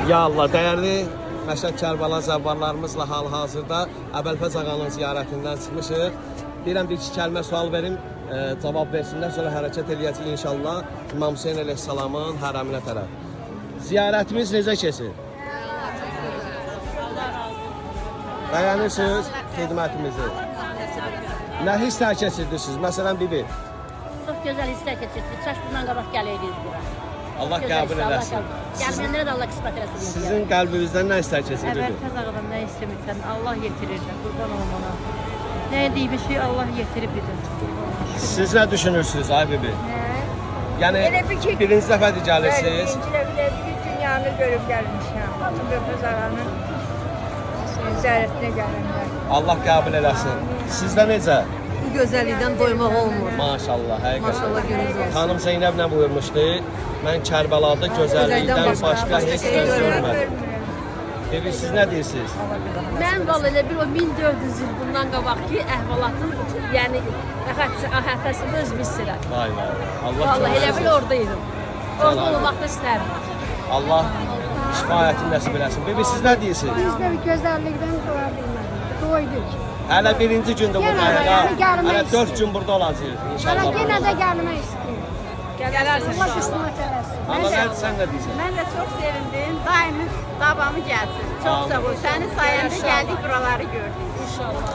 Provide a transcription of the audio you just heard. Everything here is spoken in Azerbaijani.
Ya Allah, dəyərli Məşəd Kərbəla zəvvarlarımızla hal-hazırda Əbəlfəz ağanın ziyarətindən çıxmışıq. Deyirəm, bir-iki kəlmə sual verim, cavab versinlər, sonra hərəkət eləyəcək inşallah İmam Hüseyin əleyhissalamın hərəminə tərəf. Ziyarətimiz necə keçir? Bəyənirsiniz xidmətimizi? Nə hisslər keçirdiniz? Məsələn, bibi? Çox gözəl hisslər keçirdik. Çaş bundan qabaq gələydik bura. Allah qəbul eləsin. Gəlməyənlərə də Allah qismət eləsin. Sizin qəlbinizdən nə hisslər keçirdi? Əvvəlfəz ağadan nə istəmirsən, Allah yetirir də, qurban olum ona. Nə deyib bir şey Allah yetirib bilir. Siz nə düşünürsünüz ay bibi? Yəni birinci dəfədir gəlirsiniz. Bir dünyanı görüb gəlmişəm. Əbəlfəz ağanın ziyarətinə gələnlər. Allah qəbul eləsin. Sizdə necə? Bu gözəllikdən doymaq olmur. Maşallah, həqiqətən. Maşallah gününüz olsun. Xanım Zeynəb nə buyurmuşdu? Mən Kərbəlada gözəllikdən başqa heç nə görmədim. Bibi, siz nə deyirsiniz? Mən vallahi elə bir o 1400 il bundan qabaqki əhvalatın, yəni əhatəsində özümü istəyirəm. Vay vay. Allah Vallahi elə çox bil oradaydım. Orada olmaq da istərdim. Allah şifayətini nəsib eləsin. Bibi, siz nə deyirsiniz? Biz də bir gözəllikdən doya bilmədik. Doyduk. Hələ birinci gündür Yenə buradayıq. də, yəni gəlmək Hələ 4 istəyir. gün burada olacağıq Hələ inşallah. yenə də gəlmək istəyir. Gələrsən Allah qismət eləsin. Ana, sən nə deyirsən? Mən də çox sevindim. Daimi davamı gəlsin. Çox sağ ol. Sənin sayəndə gəldik buraları gördük. inşallah.